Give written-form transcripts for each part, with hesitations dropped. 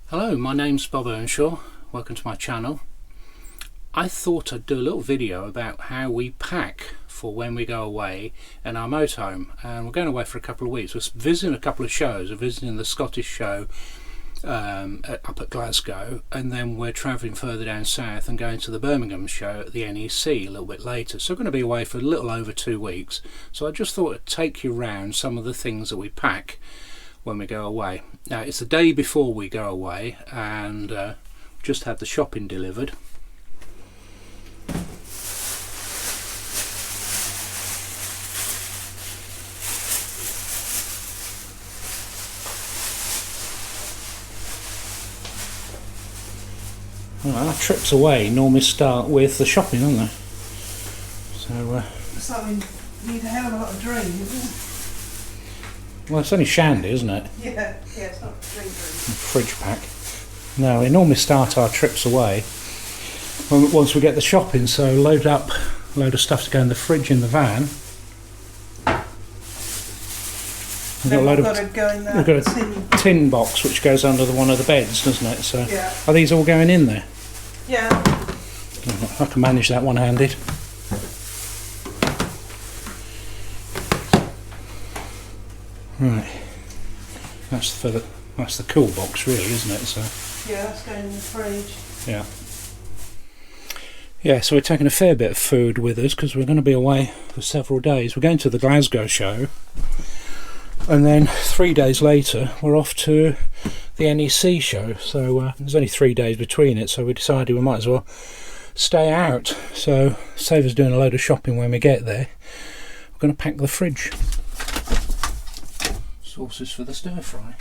Hello, my name's Bob Earnshaw. Welcome to my channel. I thought I'd do a little video about how we pack for when we go away in our motorhome, and we're going away for a couple of weeks. We're visiting a couple of shows. We're visiting the Scottish show up at Glasgow, and then we're travelling further down south and going to the Birmingham show at the NEC a little bit later. So we're going to be away for a little over 2 weeks. So I just thought I'd take you around some of the things that we pack when we go away. Now it's the day before we go away, and just had the shopping delivered. Well, our trips away normally start with the shopping, don't they? So it's like we need a hell of a lot of dream, isn't it? Well, it's only shandy, isn't it? Yeah, it's not dream. Fridge pack. No, we normally start our trips away once we get the shopping, so load up a load of stuff to go in the fridge in the van. We've got a tin box which goes under one of the beds, doesn't it? So yeah. Are these all going in there? Yeah. I can manage that one-handed. Right. That's the cool box, really, isn't it? So. Yeah, that's going in the fridge. Yeah. Yeah, so we're taking a fair bit of food with us because we're going to be away for several days. We're going to the Glasgow show, and then 3 days later we're off to the NEC show. So there's only 3 days between it, so we decided we might as well stay out. So save us doing a load of shopping when we get there. We're going to pack the fridge. Sauces for the stir fry.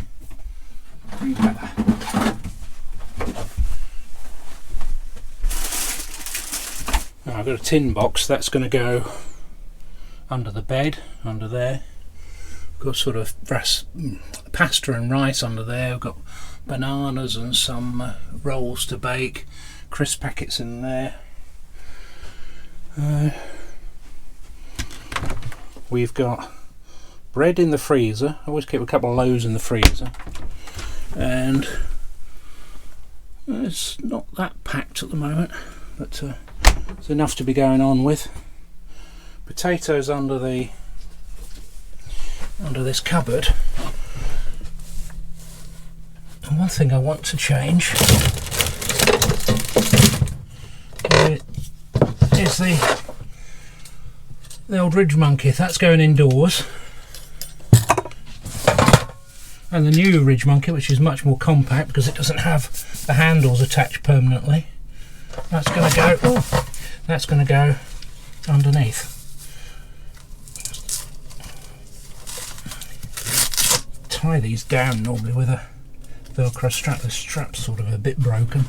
Now I've got a tin box that's going to go under the bed, under there. Got sort of pasta and rice under there. We've got bananas and some rolls to bake, crisp packets in there. We've got bread in the freezer. I always keep a couple of loaves in the freezer, and it's not that packed at the moment, but it's enough to be going on with. Potatoes under this cupboard. And one thing I want to change is the old Ridge Monkey. That's going indoors. And the new Ridge Monkey, which is much more compact because it doesn't have the handles attached permanently, that's going to go. Oh, that's going to go underneath. Tie these down normally with a Velcro strap. The strap's sort of a bit broken.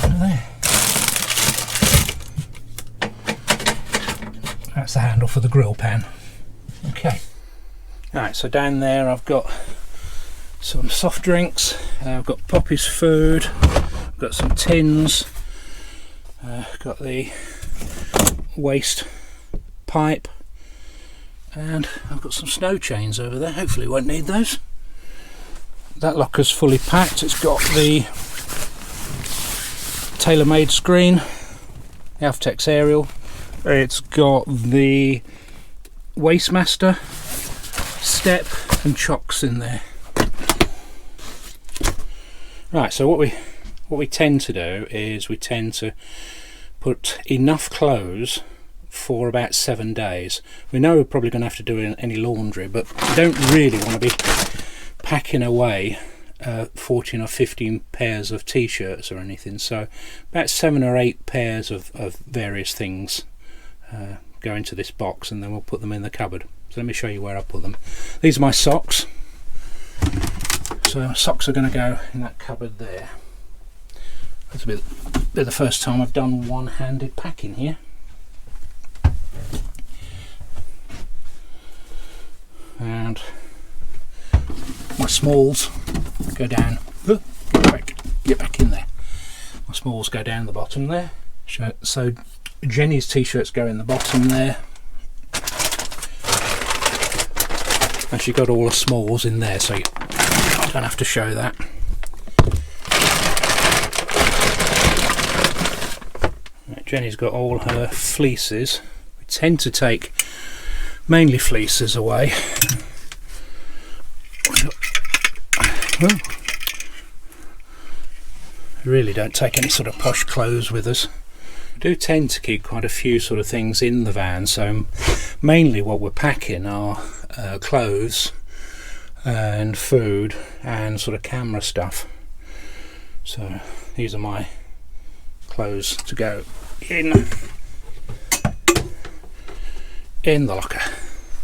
Under there. That's the handle for the grill pan. Okay. Alright, so down there I've got some soft drinks, I've got Poppy's food, I've got some tins, got the waste pipe, and I've got some snow chains over there. Hopefully won't need those. That locker's fully packed. It's got the tailor-made screen, the Avtex aerial, it's got the Wastemaster step and chocks in there. Right, so what we tend to do is we tend to put enough clothes for about 7 days. We know we're probably going to have to do any laundry, but we don't really want to be packing away 14 or 15 pairs of t-shirts or anything. So about 7 or 8 pairs of various things go into this box, and then we'll put them in the cupboard. So let me show you where I put them. These are my socks. So my socks are going to go in that cupboard there. That's a bit the first time I've done one-handed packing here. And my smalls go down. Get back in there. My smalls go down the bottom there. So Jenny's t-shirts go in the bottom there. And she got all the smalls in there, so you don't have to show that. Right, Jenny's got all her fleeces. We tend to take mainly fleeces away. Well, we really don't take any sort of posh clothes with us. We do tend to keep quite a few sort of things in the van, so mainly what we're packing are clothes and food and sort of camera stuff. So these are my clothes to go in the locker.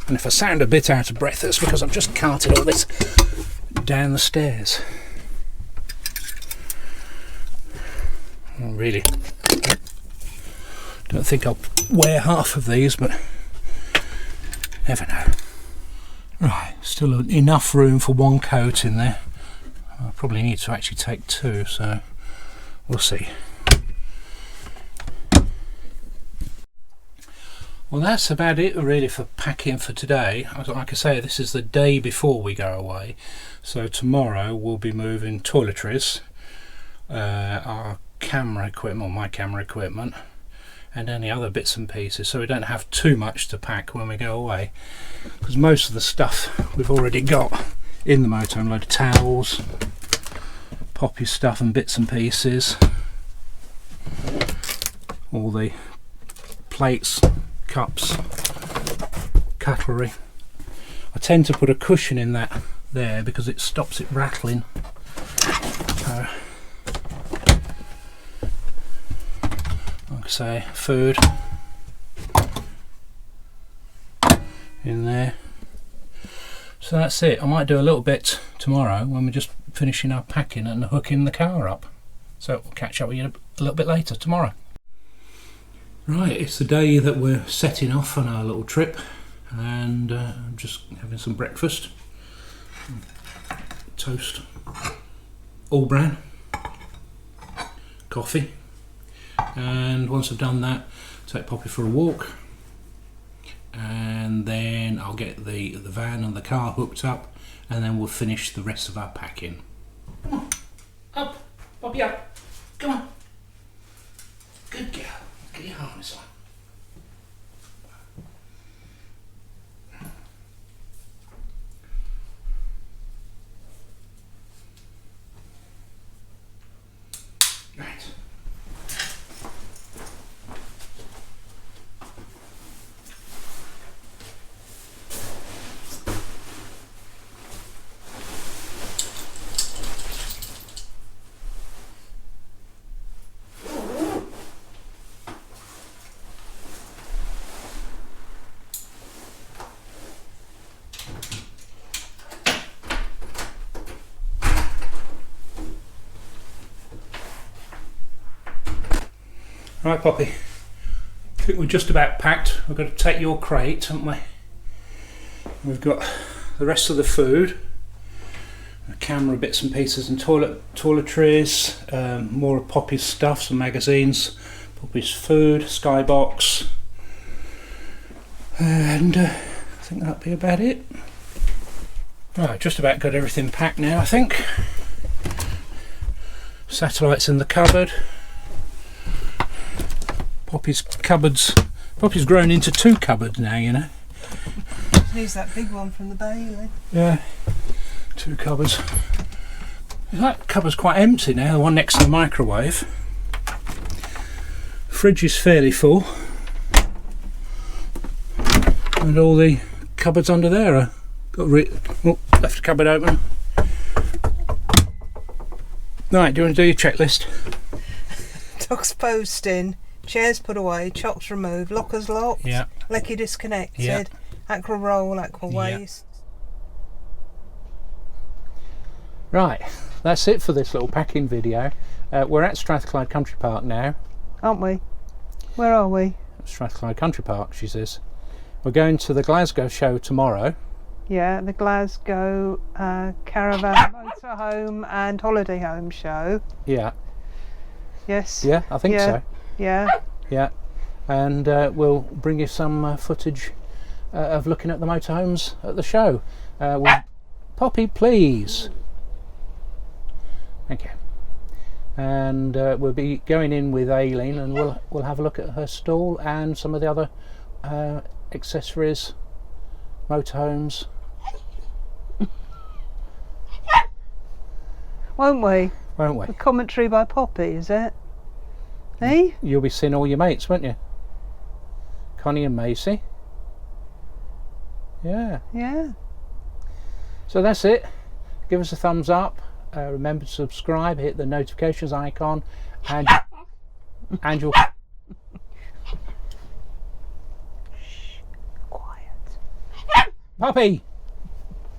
And if I sound a bit out of breath, it's because I've just carted all this down the stairs. I really don't think I'll wear half of these, but never know. Right, still enough room for one coat in there. I probably need to actually take two, so we'll see. Well, that's about it really for packing for today. Like I say, this is the day before we go away, so tomorrow we'll be moving toiletries, our camera equipment, or my camera equipment, and any other bits and pieces, so we don't have too much to pack when we go away, because most of the stuff we've already got in the motorhome. Load of towels, Poppy stuff and bits and pieces, all the plates, cups, cutlery. I tend to put a cushion in that there because it stops it rattling. So, like I say, food in there. So that's it. I might do a little bit tomorrow when we're just finishing our packing and hooking the car up. So we'll catch up with you a little bit later tomorrow. Right, it's the day that we're setting off on our little trip, and I'm just having some breakfast. Toast, all bran, coffee, and once I've done that, take Poppy for a walk, and then I'll get the van and the car hooked up, and then we'll finish the rest of our packing. Come on, up, Poppy up, come on, good girl. Get your harness on. Right. Right, Poppy, I think we're just about packed. We've got to take your crate, haven't we? We've got the rest of the food, the camera bits and pieces and toiletries, more of Poppy's stuff, some magazines, Poppy's food, skybox, and I think that'll be about it. Right, just about got everything packed now, I think. Satellites in the cupboard. Poppy's cupboards. Poppy's grown into two cupboards now, you know. Needs that big one from the Bailey. Yeah, two cupboards. That cupboard's quite empty now, the one next to the microwave. Fridge is fairly full. And all the cupboards under there are left a cupboard open. Right, do you want to do your checklist? Dogs posting. Chairs put away, chocks removed, lockers locked, yeah. lecky disconnected, yeah. aqua roll, aqua waste. Right, that's it for this little packing video. We're at Strathclyde Country Park now. Aren't we? Where are we? Strathclyde Country Park, she says. We're going to the Glasgow show tomorrow. Yeah, the Glasgow Caravan, Motorhome and Holiday Home show. Yeah. Yes. Yeah, I think so. Yeah. Yeah, and we'll bring you some footage of looking at the motorhomes at the show. Poppy, please. Thank you. And we'll be going in with Aileen, and we'll have a look at her stall and some of the other accessories, motorhomes. Won't we? Won't we? The commentary by Poppy, is it? Eh? You'll be seeing all your mates, won't you? Connie and Macy. Yeah. Yeah. So that's it. Give us a thumbs up. Remember to subscribe. Hit the notifications icon, and you'll. Shh. Quiet. Poppy,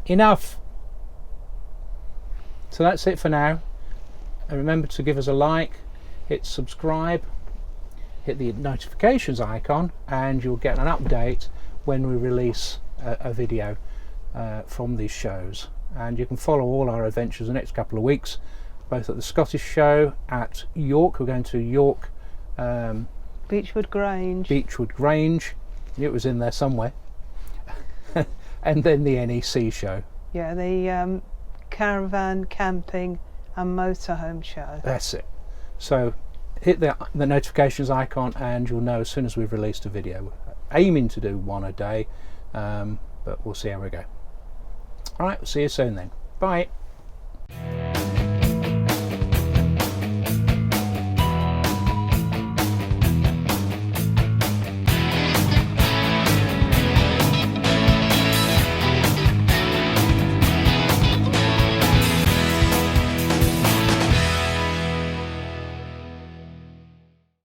enough. So that's it for now. And remember to give us a like, hit subscribe, hit the notifications icon, and you'll get an update when we release a video from these shows. And you can follow all our adventures the next couple of weeks, both at the Scottish show at York. We're going to York, Beechwood Grange. Beechwood Grange. It was in there somewhere. And then the NEC show. Yeah, the Caravan, Camping and Motorhome Show. That's it. So hit the notifications icon and you'll know as soon as we've released a video. We're aiming to do one a day, but we'll see how we go. Alright, we'll see you soon then. Bye.